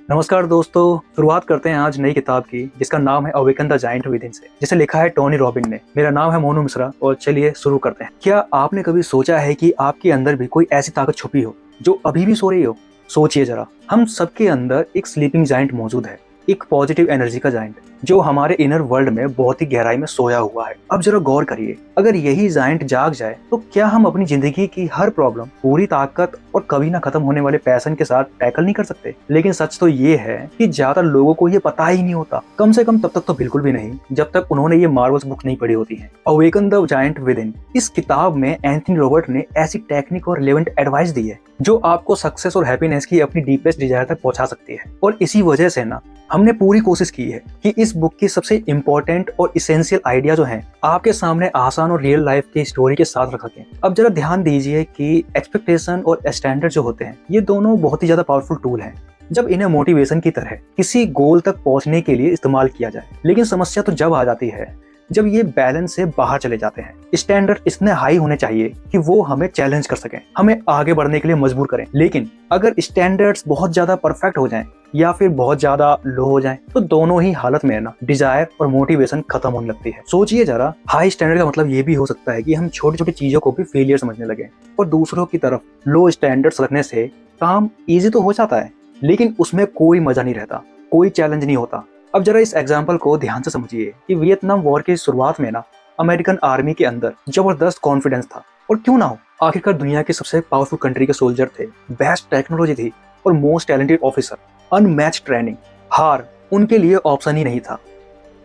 नमस्कार दोस्तों, शुरुआत करते हैं आज नई किताब की जिसका नाम है awaken the giant with in से, जिसे लिखा है टोनी रॉबिन ने। मेरा नाम है मोनू मिश्रा और चलिए शुरू करते हैं। क्या आपने कभी सोचा है कि आपके अंदर भी कोई ऐसी ताकत छुपी हो जो अभी भी सो रही हो? सोचिए जरा, हम सबके अंदर एक स्लीपिंग जायंट मौजूद है, एक पॉजिटिव एनर्जी का जायंट जो हमारे इनर वर्ल्ड में बहुत ही गहराई में सोया हुआ है। अब जरा गौर करिए, अगर यही जायंट जाग जाए तो क्या हम अपनी जिंदगी की हर प्रॉब्लम पूरी ताकत और कभी ना खत्म होने वाले पैशन के साथ टैकल नहीं कर सकते? लेकिन सच तो ये है कि ज्यादातर लोगों को ये पता ही नहीं होता, कम से कम तब तक तो बिल्कुल भी नहीं जब तक उन्होंने ये मार्वल्स बुक नहीं पढ़ी होती है। Awaken the giant with in, इस किताब में एंथनी रॉबर्ट ने ऐसी टेक्निक और रिलेवेंट एडवाइस दी है जो आपको सक्सेस और हैप्पीनेस की अपनी डीपेस्ट डिजायर तक पहुंचा सकती है। और इसी वजह से ना हमने पूरी कोशिश की है कि इस बुक की सबसे इम्पोर्टेंट और इसेंशियल आइडिया जो हैं आपके सामने आसान और रियल लाइफ की स्टोरी के साथ रख सकें। अब जरा ध्यान दीजिए कि एक्सपेक्टेशन और स्टैंडर्ड जो होते हैं ये दोनों बहुत ही ज्यादा पावरफुल टूल हैं जब इन्हें मोटिवेशन की तरह किसी गोल तक पहुंचने के लिए इस्तेमाल किया जाए। लेकिन समस्या तो जब आ जाती है जब ये बैलेंस से बाहर चले जाते हैं। स्टैंडर्ड इतने हाई होने चाहिए कि वो हमें चैलेंज कर सकें, हमें आगे बढ़ने के लिए मजबूर करें। लेकिन अगर स्टैंडर्ड्स बहुत ज्यादा परफेक्ट हो जाएं या फिर बहुत ज्यादा लो हो जाएं तो दोनों ही हालत में ना डिजायर और मोटिवेशन खत्म होने लगती है। सोचिए जरा, हाई स्टैंडर्ड का मतलब ये भी हो सकता है कि हम छोटी छोटी चीजों को भी फेलियर समझने लगे, और दूसरों की तरफ लो स्टैंडर्ड्स रखने से काम इजी तो हो जाता है लेकिन उसमें कोई मजा नहीं रहता, कोई चैलेंज नहीं होता। अब जरा इस एग्जाम्पल को ध्यान से समझिए कि वियतनाम वॉर की शुरुआत में ना अमेरिकन आर्मी के अंदर जबरदस्त कॉन्फिडेंस था, और क्यों ना हो, आखिरकार दुनिया की सबसे पावरफुल कंट्री के सोल्जर थे, बेस्ट टेक्नोलॉजी थी और most talented officer, unmatched training. हार उनके लिए ऑप्शन ही नहीं था,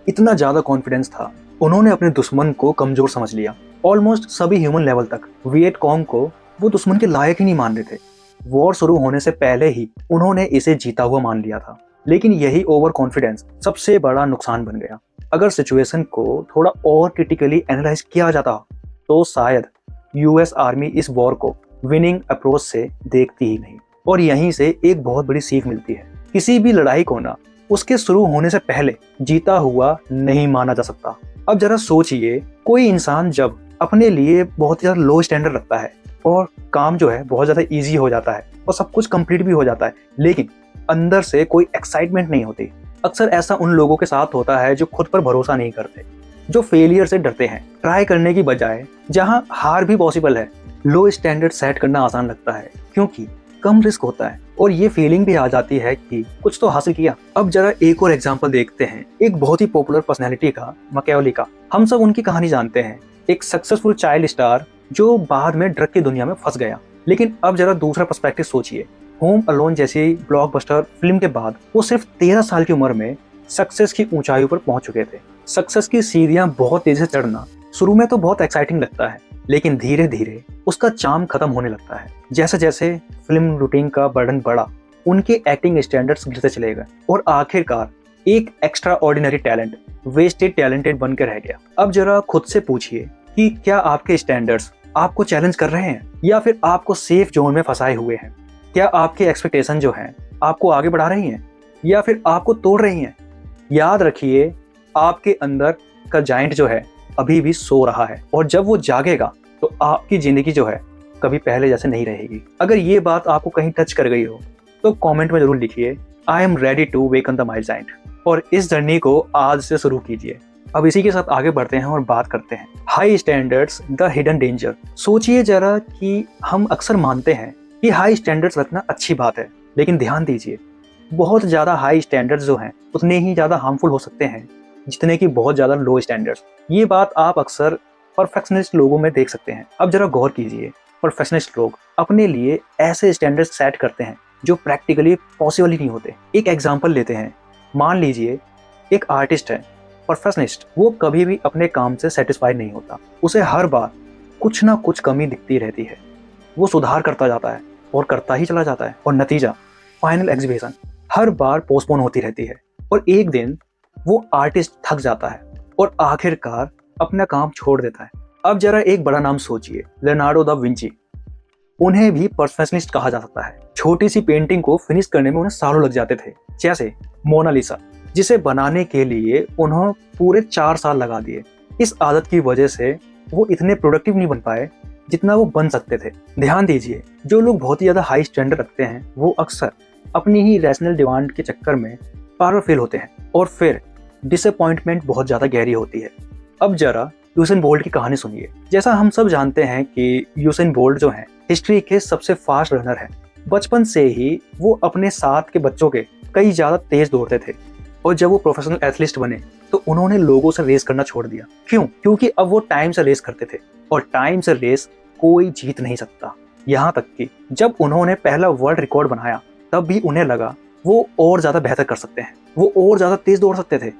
इतना ज्यादा कॉन्फिडेंस था। उन्होंने अपने दुश्मन को कमजोर समझ लिया, ऑलमोस्ट सभी ह्यूमन लेवल तक। वियतकॉन्ग को वो दुश्मन के लायक ही नहीं मान रहे थे। वॉर शुरू होने से पहले ही उन्होंने इसे जीता हुआ मान लिया था। लेकिन यही ओवर कॉन्फिडेंस सबसे बड़ा नुकसान बन गया। अगर सिचुएशन को थोड़ा और क्रिटिकली एनालाइज किया जाता तो शायद यूएस आर्मी इस वॉर को विनिंग अप्रोच से देखती ही नहीं। और यहीं से एक बहुत बड़ी सीख मिलती है, किसी भी लड़ाई को ना उसके शुरू होने से पहले जीता हुआ नहीं माना जा सकता। अब जरा सोचिए, कोई इंसान जब अपने लिए बहुत ज्यादा लो स्टैंडर्ड रखता है और काम जो है बहुत ज्यादा इजी हो जाता है और सब कुछ कंप्लीट भी हो जाता है, लेकिन अंदर से कोई एक्साइटमेंट नहीं होती। अक्सर ऐसा उन लोगों के साथ होता है जो खुद पर भरोसा नहीं करते, जो फेलियर से डरते हैं। ट्राई करने की बजाय जहां हार भी पॉसिबल है, लो स्टैंडर्ड सेट करना आसान लगता है क्योंकि कम रिस्क होता है और ये फीलिंग भी आ जाती है कि कुछ तो हासिल किया। अब जरा एक और एग्जांपल देखते हैं, एक बहुत ही पॉपुलर पर्सनैलिटी का, मैकियावेली का। हम सब उनकी कहानी जानते हैं, एक सक्सेसफुल चाइल्ड स्टार जो बाद में ड्रग की दुनिया में फंस गया। लेकिन अब जरा दूसरा पर्सपेक्टिव सोचिए, होम अलोन जैसी ब्लॉकबस्टर फिल्म के बाद वो सिर्फ 13 साल की उम्र में सक्सेस की ऊंचाइयों पर पहुंच चुके थे। सक्सेस की सीढ़ियां बहुत तेजी से चढ़ना शुरू में तो बहुत एक्साइटिंग लगता है, लेकिन धीरे धीरे उसका चार्म खत्म होने लगता है। जैसे जैसे फिल्म रूटीन का बर्डन बढ़ा, उनके एक्टिंग स्टैंडर्ड्स गिरते चले गए और आखिरकार एक extraordinary talent wasted talented बनकर रह गया। अब जरा खुद से पूछिए कि क्या आपके स्टैंडर्ड्स आपको चैलेंज कर रहे हैं या फिर आपको सेफ जोन में फंसाए हुए हैं? क्या आपके एक्सपेक्टेशन जो हैं आपको आगे बढ़ा रही हैं या फिर आपको तोड़ रही हैं? याद रखिए, आपके अंदर का जायंट जो है अभी भी सो रहा है, और जब वो जागेगा तो आपकी जिंदगी जो है कभी पहले जैसे नहीं रहेगी। अगर ये बात आपको कहीं टच कर गई हो तो कमेंट में जरूर लिखिए, I am ready to waken the my giant, और इस जर्नी को आज से शुरू कीजिए। अब इसी के साथ आगे बढ़ते हैं और बात करते हैं high standards the hidden danger. सोचिए जरा कि हम अक्सर मानते हैं कि हाई स्टैंडर्ड्स रखना अच्छी बात है, लेकिन ध्यान दीजिए, बहुत ज़्यादा हाई स्टैंडर्ड्स जो हैं उतने ही ज़्यादा हार्मफुल हो सकते हैं जितने कि बहुत ज़्यादा लो स्टैंडर्ड्स। ये बात आप अक्सर परफेक्शनिस्ट लोगों में देख सकते हैं। अब जरा गौर कीजिए, परफेक्शनिस्ट लोग अपने लिए ऐसे स्टैंडर्ड्स सेट करते हैं जो प्रैक्टिकली पॉसिबल ही नहीं होते। एक एग्जाम्पल लेते हैं, मान लीजिए एक आर्टिस्ट है, परफेक्शनिस्ट, वो कभी भी अपने काम से सेटिस्फाइड नहीं होता, उसे हर बार कुछ ना कुछ कमी दिखती रहती है। वो सुधार करता जाता है और करता ही चला जाता है, और नतीजा फाइनल एग्जीबिशन हर बार पोस्टपोन होती रहती है। और एक दिन वो आर्टिस्ट थक जाता है और आखिरकार अपना काम छोड़ देता है। अब जरा एक बड़ा नाम सोचिए, लियोनार्डो दा विंची। उन्हें भी परफेक्शनिस्ट कहा जा सकता है। छोटी सी पेंटिंग को फिनिश करने में उन्हें सालों लग जाते थे, जैसे मोनालिसा, जिसे बनाने के लिए उन्होंने पूरे 4 साल लगा दिए। इस आदत की वजह से वो इतने प्रोडक्टिव नहीं बन पाए जितना वो बन सकते थे। ध्यान दीजिए, जो लोग बहुत ही ज्यादा हाई स्टैंडर्ड रखते हैं वो अक्सर अपनी ही रैशनल डिमांड के चक्कर में बार बार फेल होते हैं और फिर डिसअपॉइंटमेंट बहुत ज़्यादा गहरी होती है। अब जरा यूसेन बोल्ट की कहानी सुनिए। जैसा हम सब जानते हैं कि यूसेन बोल्ट जो हैं हिस्ट्री के सबसे फास्ट रनर हैं। बचपन से ही वो अपने साथ के बच्चों के कई ज़्यादा तेज दौड़ते थे और जब वो प्रोफेशनल एथलीट बने तो उन्होंने लोगों से रेस करना छोड़ दिया। क्यों? क्योंकि अब वो टाइम से रेस करते थे और टाइम से रेस कोई जीत नहीं सकता। यहाँ तक कि जब उन्होंने पहला वर्ल्ड रिकॉर्ड बनाया तब भी उन्हें लगा वो और ज़्यादा बेहतर कर सकते हैं, वो और ज़्यादा तेज दौड़ सकते थे।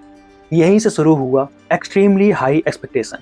यहीं से शुरू हुआ एक्सट्रीमली हाई एक्सपेक्टेशन,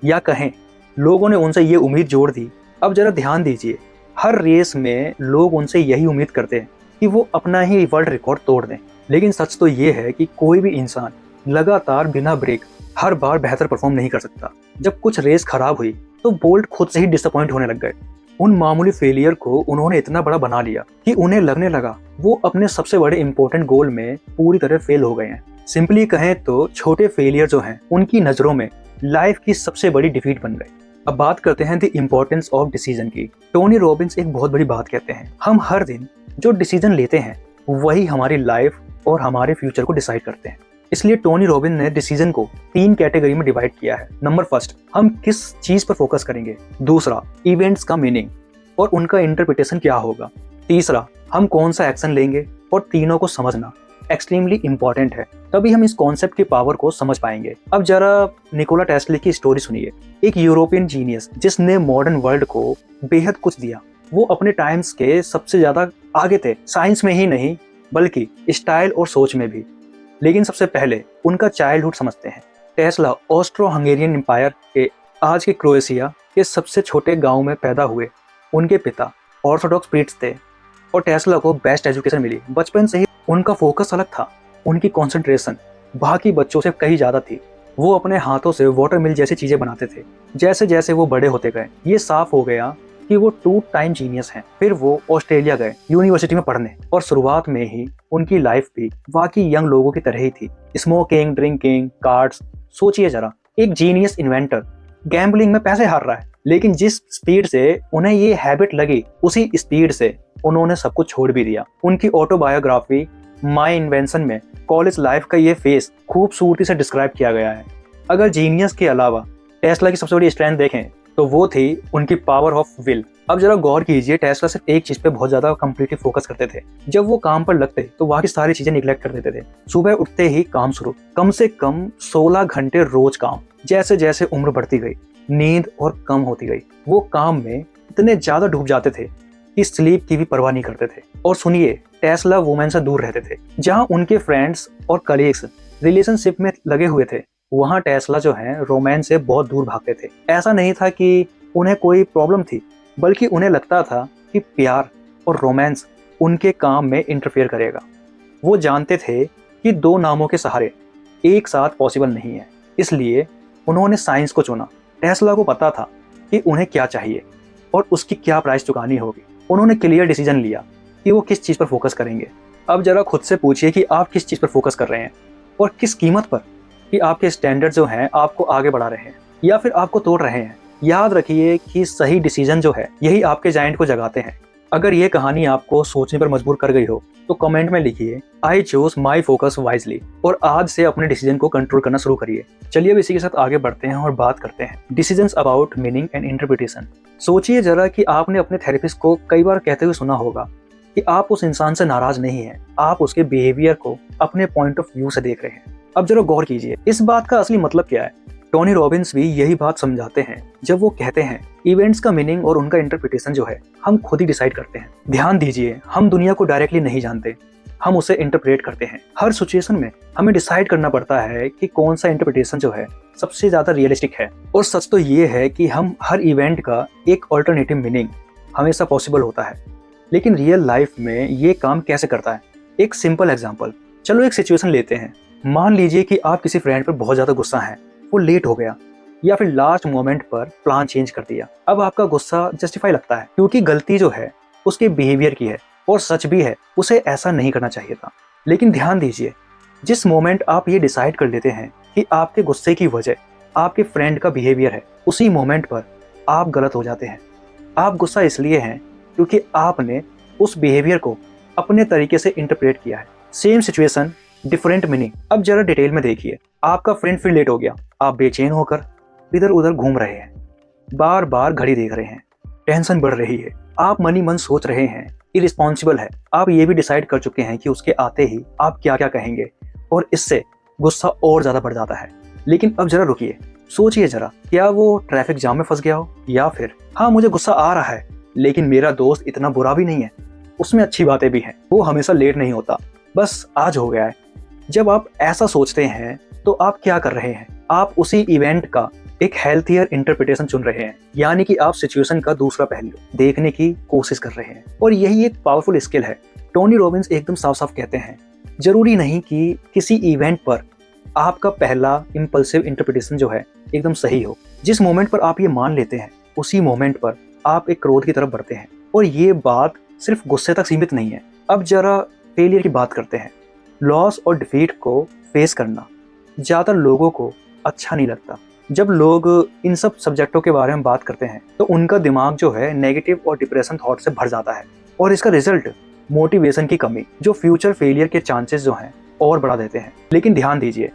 या कहें लोगों ने उनसे ये उम्मीद जोड़ दी। अब जरा ध्यान दीजिए, हर रेस में लोग उनसे यही उम्मीद करते हैं कि वो अपना ही वर्ल्ड रिकॉर्ड तोड़ दें। लेकिन सच तो ये है कि कोई भी इंसान लगातार बिना ब्रेक हर बार बेहतर परफॉर्म नहीं कर सकता। जब कुछ रेस खराब हुई तो बोल्ट खुद से ही डिसअपॉइंट होने लग गए। उन मामूली फेलियर को उन्होंने इतना बड़ा बना लिया कि उन्हें लगने लगा वो अपने सबसे बड़े इंपॉर्टेंट गोल में पूरी तरह फेल हो गए हैं। सिंपली कहें तो छोटे फेलियर जो हैं उनकी नज़रों में लाइफ की सबसे बड़ी डिफीट बन गए। अब बात करते हैं द इम्पोर्टेंस ऑफ डिसीजन की। टोनी रॉबिन्स एक बहुत बड़ी बात कहते हैं, हम हर दिन जो डिसीजन लेते हैं वही हमारी लाइफ और हमारे फ्यूचर को डिसाइड करते हैं। इसलिए टोनी रॉबिन ने डिसीजन को 3 कैटेगरी में डिवाइड किया है। नंबर फर्स्ट, हम किस चीज पर फोकस करेंगे। दूसरा, इवेंट्स का मीनिंग और उनका इंटरप्रिटेशन क्या होगा। तीसरा, हम कौन सा एक्शन लेंगे। और तीनों को समझना एक्सट्रीमली इंपॉर्टेंट है, तभी हम इस कॉन्सेप्ट की पावर को समझ पाएंगे। अब जरा निकोला टेस्ला की स्टोरी सुनिए। एक यूरोपियन जीनियस जिसने मॉडर्न वर्ल्ड को बेहद कुछ दिया। वो अपने टाइम्स के सबसे ज्यादा आगे थे, साइंस में ही नहीं बल्कि स्टाइल और सोच में भी। लेकिन सबसे पहले उनका चाइल्डहुड समझते हैं। टेस्ला ऑस्ट्रो हंगेरियन एम्पायर के आज के क्रोएशिया के सबसे छोटे गांव में पैदा हुए। उनके पिता ऑर्थोडॉक्स प्रीस्ट थे और टेस्ला को बेस्ट एजुकेशन मिली। बचपन से ही उनका फोकस अलग था, उनकी कंसंट्रेशन बाकी बच्चों से कहीं ज़्यादा थी। वो अपने हाथों से वाटर मिल जैसी चीज़ें बनाते थे। जैसे जैसे वो बड़े होते गए ये साफ हो गया कि वो 2 टाइम जीनियस हैं। फिर वो ऑस्ट्रेलिया गए यूनिवर्सिटी में पढ़ने और शुरुआत में ही उनकी लाइफ भी बाकी यंग लोगों की तरह ही थी। Smoking, drinking, cards. सोचिए जरा, एक जीनियस इन्वेंटर गैम्बलिंग में पैसे हार रहा है, लेकिन जिस स्पीड से उन्हें ये हैबिट लगी उसी स्पीड से उन्होंने सब कुछ छोड़ भी दिया। उनकी ऑटोबायोग्राफी माय इन्वेंशन में कॉलेज लाइफ का ये फेस खूबसूरती से डिस्क्राइब किया गया है। अगर जीनियस के अलावा टेस्ला की सबसे बड़ी स्ट्रेंथ देखें तो वो थी उनकी पावर ऑफ विल। अब जरा गौर कीजिए, टेस्ला सिर्फ एक चीज पे बहुत ज्यादा कंप्लीटली फोकस करते थे। जब वो काम पर लगते तो बाकी सारी चीजें निगलेक्ट कर देते थे। सुबह उठते ही काम शुरू, कम से कम 16 घंटे रोज काम। जैसे जैसे उम्र बढ़ती गई नींद और कम होती गई, वो काम में इतने ज्यादा डूब जाते थे कि स्लीप की भी परवाह नहीं करते थे। और सुनिए, टेस्ला वुमेन से दूर रहते थे। जहां उनके फ्रेंड्स और कलीग्स रिलेशनशिप में लगे हुए थे वहां टेस्ला जो है रोमांस से बहुत दूर भागते थे। ऐसा नहीं था कि उन्हें कोई प्रॉब्लम थी, बल्कि उन्हें लगता था कि प्यार और रोमांस उनके काम में इंटरफेयर करेगा। वो जानते थे कि 2 नामों के सहारे एक साथ पॉसिबल नहीं है, इसलिए उन्होंने साइंस को चुना। टेस्ला को पता था कि उन्हें क्या चाहिए और उसकी क्या प्राइस चुकानी होगी। उन्होंने क्लियर डिसीजन लिया कि वो किस चीज़ पर फोकस करेंगे। अब जरा खुद से पूछिए कि आप किस चीज़ पर फोकस कर रहे हैं और किस कीमत पर, कि आपके स्टैंडर्ड जो हैं आपको आगे बढ़ा रहे हैं या फिर आपको तोड़ रहे हैं। याद रखिए कि सही डिसीजन जो है यही आपके जायंट को जगाते हैं। अगर ये कहानी आपको सोचने पर मजबूर कर गई हो तो कमेंट में लिखिए I choose my focus wisely और आज से अपने डिसीजन को कंट्रोल करना शुरू करिए। चलिए अब इसी के साथ आगे बढ़ते हैं और बात करते हैं decisions about meaning and interpretation. सोचिए जरा कि आपने अपने थेरेपिस्ट को कई बार कहते हुए सुना होगा कि आप उस इंसान से नाराज नहीं हैं, आप उसके बिहेवियर को अपने पॉइंट ऑफ व्यू से देख रहे हैं। अब जरा गौर कीजिए, इस बात का असली मतलब क्या है। टोनी रॉबिन्स भी यही बात समझाते हैं जब वो कहते हैं इवेंट्स का मीनिंग और उनका इंटरप्रिटेशन जो है हम खुद ही डिसाइड करते हैं। ध्यान दीजिए, हम दुनिया को डायरेक्टली नहीं जानते, हम उसे इंटरप्रेट करते हैं। हर सिचुएशन में हमें डिसाइड करना पड़ता है कि कौन सा इंटरप्रिटेशन जो है सबसे ज्यादा रियलिस्टिक है। और सच तो ये है कि हम हर इवेंट का एक ऑल्टरनेटिव मीनिंग हमेशा पॉसिबल होता है, लेकिन रियल लाइफ में ये काम कैसे करता है। एक सिंपल एग्जांपल, चलो एक सिचुएशन लेते हैं। मान लीजिए कि आप किसी फ्रेंड पर बहुत ज्यादा गुस्सा हैं, वो लेट हो गया या फिर लास्ट मोमेंट पर प्लान चेंज कर दिया। अब आपका गुस्सा जस्टिफाई लगता है क्योंकि गलती जो है उसके बिहेवियर की है और सच भी है, उसे ऐसा नहीं करना चाहिए था। लेकिन ध्यान दीजिए, जिस मोमेंट आप ये डिसाइड कर लेते हैं कि आपके गुस्से की वजह आपके फ्रेंड का बिहेवियर है, उसी मोमेंट पर आप गलत हो जाते हैं। आप गुस्सा इसलिए हैं क्योंकि आपने उस बिहेवियर को अपने तरीके से इंटरप्रेट किया है। Same situation, different meaning. अब जरा डिटेल में देखिए। आपका फ्रेंड फिर लेट हो गया, आप बेचैन होकर इधर उधर घूम रहे हैं, बार बार घड़ी देख रहे हैं, टेंशन बढ़ रही है, आप मनी मन सोच रहे हैं इरिस्पॉन्सिबल है। आप ये भी डिसाइड कर चुके हैं कि उसके आते ही आप क्या क्या कहेंगे, और इससे गुस्सा और ज्यादा बढ़ जाता है। लेकिन अब जरा रुकिए, सोचिए जरा, क्या वो ट्रैफिक जाम में फंस गया हो, या फिर हाँ मुझे गुस्सा आ रहा है लेकिन मेरा दोस्त इतना बुरा भी नहीं है, उसमें अच्छी बातें भी हैं, वो हमेशा लेट नहीं होता, बस आज हो गया है। जब आप ऐसा सोचते हैं तो आप क्या कर रहे हैं? आप उसी इवेंट का एक हेल्थियर इंटरप्रिटेशन चुन रहे हैं, यानी कि आप सिचुएशन का दूसरा पहलू देखने की कोशिश कर रहे हैं। और यही एक पावरफुल स्किल है। टोनी रॉबिन्स एकदम साफ साफ कहते हैं, जरूरी नहीं कि किसी इवेंट पर आपका पहला इम्पल्सिव इंटरप्रिटेशन जो है एकदम सही हो। जिस मोमेंट पर आप ये मान लेते हैं उसी मोमेंट पर आप एक क्रोध की तरफ बढ़ते हैं। और ये बात सिर्फ गुस्से तक सीमित नहीं है। अब जरा फेलियर की बात करते हैं। लॉस और डिफीट को फेस करना ज़्यादातर लोगों को अच्छा नहीं लगता। जब लोग इन सब सब्जेक्टों के बारे में बात करते हैं तो उनका दिमाग जो है नेगेटिव और डिप्रेशन थॉट से भर जाता है, और इसका रिजल्ट मोटिवेशन की कमी, जो फ्यूचर फेलियर के चांसेस जो हैं और बढ़ा देते हैं। लेकिन ध्यान दीजिए,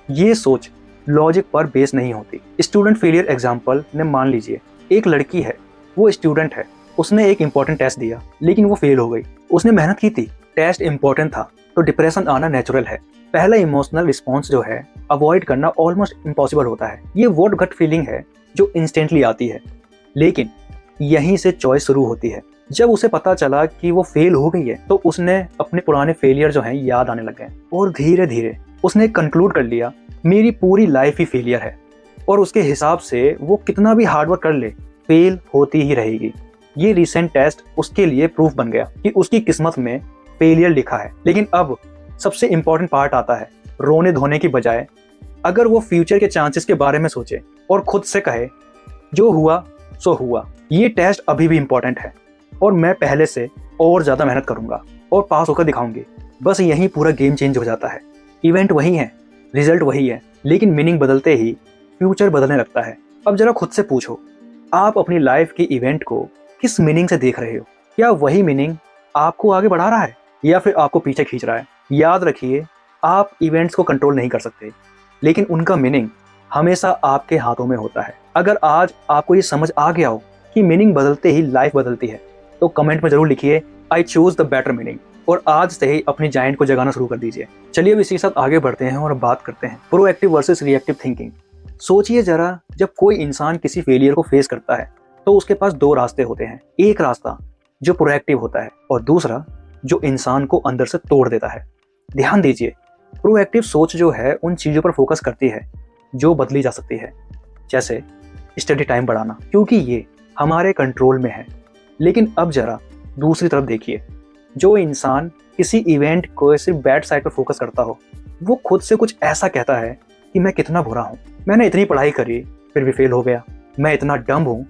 ये सोच लॉजिक पर बेस नहीं होती। स्टूडेंट फेलियर एग्जाम्पल ने मान लीजिए, एक लड़की है, वो स्टूडेंट है, उसने एक इंपॉर्टेंट टेस्ट दिया लेकिन वो फेल हो गई। उसने मेहनत की थी, टेस्ट इंपॉर्टेंट था, तो डिप्रेशन आना नेचुरल है। पहला इमोशनल रिस्पॉन्स जो है अवॉइड करना ऑलमोस्ट इम्पॉसिबल होता है। ये वो गट फीलिंग है जो इंस्टेंटली आती है, लेकिन यहीं से चॉइस शुरू होती है। जब उसे पता चला कि वो फेल हो गई है तो उसने अपने पुराने फेलियर जो हैं याद आने लगे, और धीरे धीरे उसने कंक्लूड कर लिया मेरी पूरी लाइफ ही फेलियर है, और उसके हिसाब से वो कितना भी हार्डवर्क कर ले फेल होती ही रहेगी। ये रिसेंट टेस्ट उसके लिए प्रूफ बन गया कि उसकी किस्मत में फेलियर लिखा है। लेकिन अब सबसे इंपॉर्टेंट पार्ट आता है, रोने धोने की बजाय अगर वो फ्यूचर के चांसेस के बारे में सोचे और खुद से कहे जो हुआ सो हुआ, ये टेस्ट अभी भी इंपॉर्टेंट है और मैं पहले से और ज़्यादा मेहनत करूंगा और पास होकर दिखाऊंगी। बस यहीं पूरा गेम चेंज हो जाता है। इवेंट वही है, रिजल्ट वही है, लेकिन मीनिंग बदलते ही फ्यूचर बदलने लगता है। अब जरा खुद से पूछो, आप अपनी लाइफ के इवेंट को किस मीनिंग से देख रहे हो? क्या वही मीनिंग आपको आगे बढ़ा रहा है या फिर आपको पीछे खींच रहा है? याद रखिए, आप इवेंट्स को कंट्रोल नहीं कर सकते, लेकिन उनका मीनिंग हमेशा आपके हाथों में होता है। अगर आज आपको ये समझ आ गया हो कि मीनिंग बदलते ही लाइफ बदलती है, तो कमेंट में जरूर लिखिए I choose the better meaning, और आज से ही अपनी जायंट को जगाना शुरू कर दीजिए। चलिए अब इसी के साथ आगे बढ़ते हैं और बात करते हैं प्रोएक्टिव वर्सेस रिएक्टिव थिंकिंग। सोचिए जरा, जब कोई इंसान किसी फेलियर को फेस करता है तो उसके पास दो रास्ते होते हैं। एक रास्ता जो प्रोएक्टिव होता है और दूसरा जो इंसान को अंदर से तोड़ देता है। ध्यान दीजिए, प्रोएक्टिव सोच जो है उन चीज़ों पर फोकस करती है जो बदली जा सकती है, जैसे स्टडी टाइम बढ़ाना, क्योंकि ये हमारे कंट्रोल में है। लेकिन अब जरा दूसरी तरफ देखिए, जो इंसान किसी इवेंट को सिर्फ बैड साइड पर फोकस करता हो, वो खुद से कुछ ऐसा कहता है कि मैं कितना बुरा हूँ, मैंने इतनी पढ़ाई करी फिर भी फेल हो गया, मैं इतना डम हूँ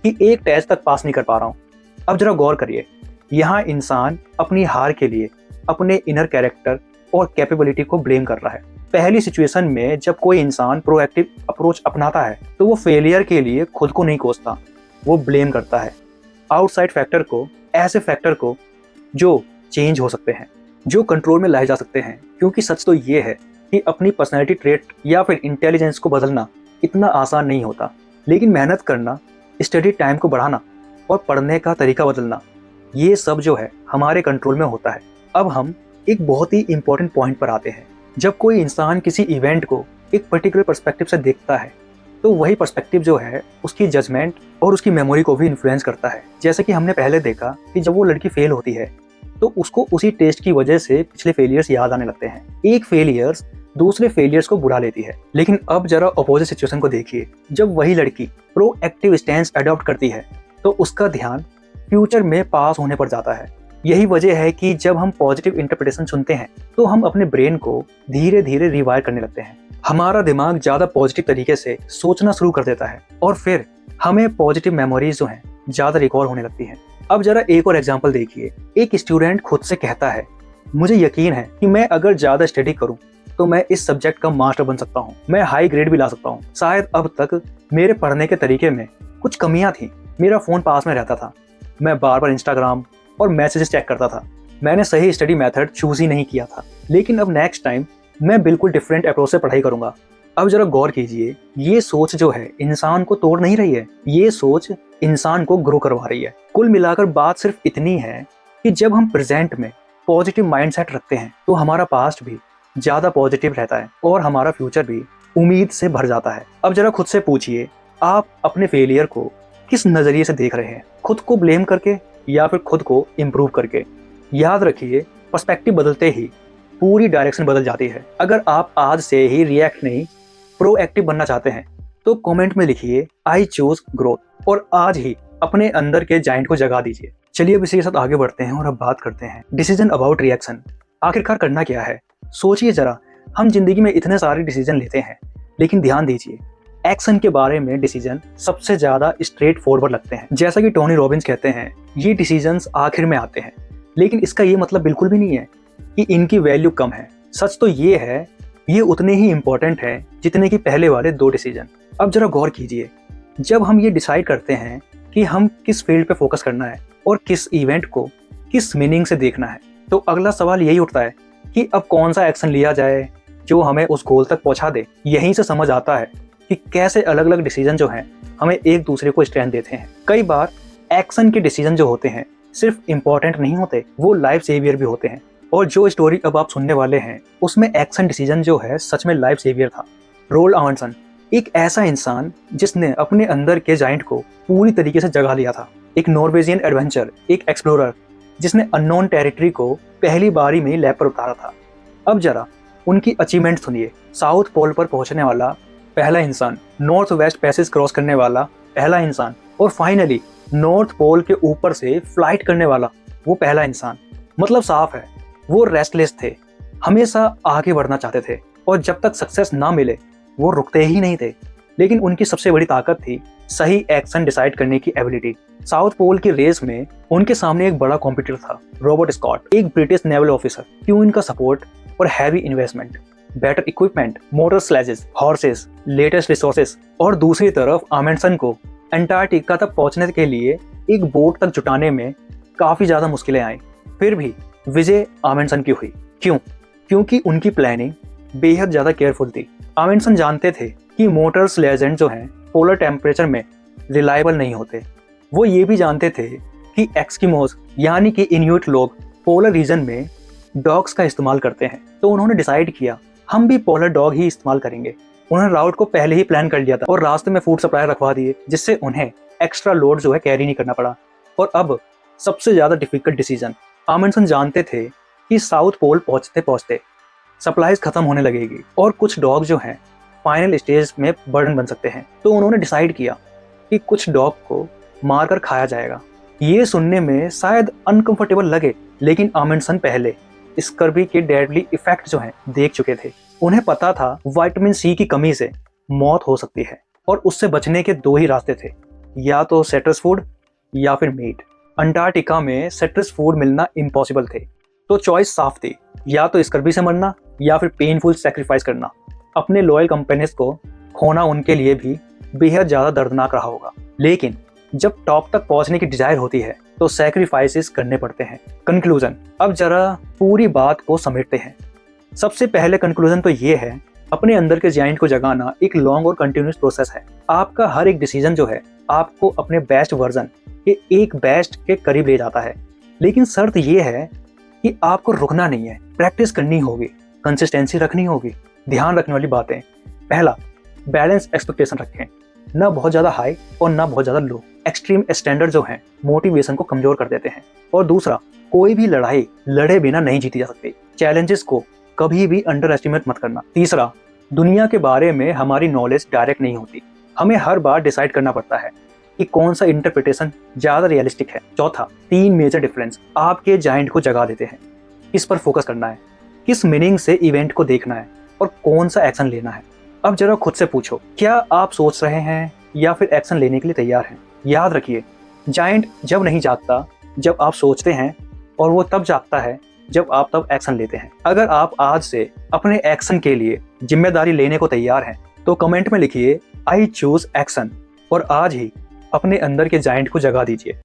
कि एक टेस्ट तक पास नहीं कर पा रहा हूँ। अब जरा गौर करिए, यहाँ इंसान अपनी हार के लिए अपने इनर कैरेक्टर और कैपेबिलिटी को ब्लेम कर रहा है। पहली सिचुएशन में जब कोई इंसान प्रोएक्टिव अप्रोच अपनाता है तो वो फेलियर के लिए खुद को नहीं कोसता, वो ब्लेम करता है आउटसाइड फैक्टर को, ऐसे फैक्टर को जो चेंज हो सकते हैं, जो कंट्रोल में लाए जा सकते हैं। क्योंकि सच तो ये है कि अपनी पर्सनैलिटी ट्रेट या फिर इंटेलिजेंस को बदलना इतना आसान नहीं होता, लेकिन मेहनत करना, स्टडी टाइम को बढ़ाना और पढ़ने का तरीका बदलना, ये सब जो है हमारे कंट्रोल में होता है। अब हम एक बहुत ही इंपॉर्टेंट पॉइंट पर आते हैं। जब कोई इंसान किसी इवेंट को एक पर्टिकुलर पर्सपेक्टिव से देखता है तो वही पर्सपेक्टिव जो है उसकी जजमेंट और उसकी मेमोरी को भी इन्फ्लुएंस करता है। जैसे कि हमने पहले देखा कि जब वो लड़की फेल होती है तो उसको उसी टेस्ट की वजह से पिछले फेलियर्स याद आने लगते हैं। एक फेलियर्स दूसरे फेलियर्स को बुला लेती है। लेकिन अब जरा अपोजिट सिचुएशन को देखिए, जब वही लड़की प्रोएक्टिव स्टैंस अडॉप्ट करती है तो उसका ध्यान फ्यूचर में पास होने पर जाता है। यही वजह है कि जब हम पॉजिटिव इंटरप्रिटेशन सुनते हैं तो हम अपने ब्रेन को धीरे धीरे रिवायर करने लगते हैं। हमारा दिमाग ज़्यादा पॉजिटिव तरीके से सोचना शुरू कर देता है और फिर हमें पॉजिटिव मेमोरीज जो हैं ज़्यादा रिकॉल होने लगती हैं। अब जरा एक और एग्जांपल देखिए। एक स्टूडेंट खुद से कहता है, मुझे यकीन है कि मैं अगर ज़्यादा स्टडी करूं तो मैं इस सब्जेक्ट का मास्टर बन सकता हूं, मैं हाई ग्रेड भी ला सकता हूं। शायद अब तक मेरे पढ़ने के तरीके में कुछ कमियां थी, मेरा फ़ोन पास में रहता था, मैं बार बार इंस्टाग्राम और मैसेजेस चेक करता था, मैंने सही स्टडी मेथड चूज ही नहीं किया था। लेकिन अब नेक्स्ट टाइम मैं बिल्कुल डिफरेंट अप्रोच से पढ़ाई करूंगा। अब जरा गौर कीजिए, ये सोच जो है इंसान को तोड़ नहीं रही है, ये सोच इंसान को ग्रो करवा रही है। कुल मिलाकर बात सिर्फ इतनी है कि जब हम प्रेजेंट में पॉजिटिव माइंडसेट रखते हैं तो हमारा पास्ट भी ज्यादा पॉजिटिव रहता है और हमारा फ्यूचर भी उम्मीद से भर जाता है। अब जरा खुद से पूछिए, आप अपने फेलियर को किस नजरिए से देख रहे हैं? खुद को ब्लेम करके या फिर खुद को इम्प्रूव करके? याद रखिए, पर्सपेक्टिव बदलते ही पूरी डायरेक्शन बदल जाती है। अगर आप आज से ही रिएक्ट नहीं प्रोएक्टिव बनना चाहते हैं तो कमेंट में लिखिए आई चूज ग्रोथ और आज ही अपने अंदर के जाइंट को जगा दीजिए। चलिए अब इसी के साथ आगे बढ़ते हैं और अब बात करते हैं डिसीजन अबाउट रिएक्शन। आखिरकार करना क्या है? सोचिए जरा, हम जिंदगी में इतने सारे डिसीजन लेते हैं, लेकिन ध्यान दीजिए एक्शन के बारे में डिसीजन सबसे ज्यादा स्ट्रेट फॉरवर्ड लगते हैं। जैसा कि टोनी रॉबिन्स कहते हैं, ये डिसीजंस आखिर में आते हैं, लेकिन इसका ये मतलब बिल्कुल भी नहीं है कि इनकी वैल्यू कम है। सच तो ये है, ये उतने ही इंपॉर्टेंट है जितने कि पहले वाले 2 डिसीजन। अब जरा गौर कीजिए, जब हम ये डिसाइड करते हैं कि हम किस फील्ड पे फोकस करना है और किस इवेंट को किस मीनिंग से देखना है, तो अगला सवाल यही उठता है कि अब कौन सा एक्शन लिया जाए जो हमें उस गोल तक पहुंचा दे। यहीं से समझ आता है कि कैसे अलग अलग डिसीजन जो हैं हमें एक दूसरे को स्ट्रेंथ देते हैं। कई बार एक्शन के डिसीजन जो होते हैं सिर्फ इम्पोर्टेंट नहीं होते, वो लाइफ सेवियर भी होते हैं। और जो स्टोरी अब आप सुनने वाले हैं उसमें एक्शन डिसीजन जो है सच में लाइफ सेवियर था। रोल्ड आमंडसन एक ऐसा इंसान जिसने अपने अंदर के जाइंट को पूरी तरीके से जगा लिया था। एक नॉर्वेजियन एडवेंचर, एक एक्सप्लोरर जिसने अननोन टेरिटरी को पहली बारी में लैब पर उतारा था। अब जरा उनकी अचीवमेंट सुनिए। साउथ पोल पर पहुंचने वाला पहला इंसान, नॉर्थ वेस्ट पैसेज क्रॉस करने वाला पहला इंसान और फाइनली नॉर्थ पोल के ऊपर से फ्लाइट करने वाला वो पहला इंसान। मतलब साफ है, वो रेस्टलेस थे, हमेशा आगे बढ़ना चाहते थे और जब तक सक्सेस ना मिले वो रुकते ही नहीं थे। लेकिन उनकी सबसे बड़ी ताकत थी सही एक्शन डिसाइड करने की एबिलिटी। साउथ पोल की रेस में उनके सामने एक बड़ा कॉम्पिटिटर था, रॉबर्ट स्कॉट, एक ब्रिटिश नेवल ऑफिसर। क्यों? इनका सपोर्ट और heavy investment, better equipment, motor sledges, horses, latest resources. और दूसरी तरफ आमंडसन को अंटार्कटिका तक पहुंचने के लिए एक बोट तक जुटाने में काफी ज्यादा मुश्किलें आई। फिर भी विजय आमंडसन की हुई। क्यों? क्योंकि उनकी प्लानिंग बेहद ज्यादा केयरफुल थी। आमंडसन जानते थे कि मोटर स्लेजेंट जो हैं पोलर टेम्परेचर में रिलायबल नहीं होते। वो ये भी जानते थे कि एक्सकिमोज यानी कि इन्यूट लोग पोलर रीजन में डॉग्स का इस्तेमाल करते हैं। तो उन्होंने डिसाइड किया हम भी पोलर डॉग ही इस्तेमाल करेंगे। उन्होंने राउट को पहले ही प्लान कर लिया था और रास्ते में फूड सप्लाई रखवा दिए, जिससे उन्हें एक्स्ट्रा लोड जो है कैरी नहीं करना पड़ा। और अब सबसे ज्यादा डिफिकल्ट डिसीजन, आमंडसन जानते थे कि साउथ पोल पहुंचते पहुंचते सप्लाईज खत्म होने लगेगी और कुछ डॉग जो हैं फाइनल स्टेज में बर्डन बन सकते हैं। तो उन्होंने डिसाइड किया कि कुछ डॉग को मारकर खाया जाएगा। ये सुनने में शायद अनकंफर्टेबल लगे, लेकिन आमंडसन पहले स्कर्वी के डेडली इफेक्ट जो हैं देख चुके थे। उन्हें पता था विटामिन सी की कमी से मौत हो सकती है और उससे बचने के 2 ही रास्ते थे, या तो सिट्रस फूड या फिर मीट। अंटार्कटिका में सिट्रस फूड मिलना इम्पॉसिबल थे, तो चॉइस साफ थी, या तो स्कर्वी से मरना या फिर पेनफुल सेक्रीफाइस करना। अपने लॉयल कंपेनियंस को खोना उनके लिए भी बेहद ज्यादा दर्दनाक रहा होगा। लेकिन जब टॉप तक पहुंचने की डिजायर होती है तो सैक्रिफाइसेस करने पड़ते हैं। कंक्लूजन, अब जरा पूरी बात को समेटते हैं। सबसे पहले कंक्लूजन तो ये है, अपने अंदर के जाइंट को जगाना एक लॉन्ग और कंटिन्यूस प्रोसेस है। आपका हर एक डिसीजन जो है आपको अपने बेस्ट वर्जन के एक बेस्ट के करीब ले जाता है। लेकिन शर्त ये है कि आपको रुकना नहीं है, प्रैक्टिस करनी होगी, कंसिस्टेंसी रखनी होगी। ध्यान रखने वाली बातें, पहला, बैलेंस एक्सपेक्टेशन रखें, ना बहुत ज्यादा हाई और ना बहुत ज्यादा लो। एक्सट्रीम स्टैंडर्ड जो हैं मोटिवेशन को कमजोर कर देते हैं। और दूसरा, कोई भी लड़ाई लड़े बिना नहीं जीती जा सकती। चैलेंजेस को कभी भी अंडर एस्टिमेट मत करना। तीसरा, दुनिया के बारे में हमारी नॉलेज डायरेक्ट नहीं होती, हमें हर बार डिसाइड करना पड़ता है कि कौन सा इंटरप्रिटेशन ज्यादा रियलिस्टिक है। चौथा, 3 मेजर डिफरेंस आपके जाइंट को जगा देते हैं। किस पर फोकस करना है, किस मीनिंग से इवेंट को देखना है और कौन सा एक्शन लेना है। अब जरा खुद से पूछो, क्या आप सोच रहे हैं या फिर एक्शन लेने के लिए तैयार हैं? याद रखिए, जाइंट जब नहीं जागता जब आप सोचते हैं, और वो तब जागता है जब आप तब एक्शन लेते हैं। अगर आप आज से अपने एक्शन के लिए जिम्मेदारी लेने को तैयार हैं तो कमेंट में लिखिए आई चूज एक्शन और आज ही अपने अंदर के जाइंट को जगा दीजिए।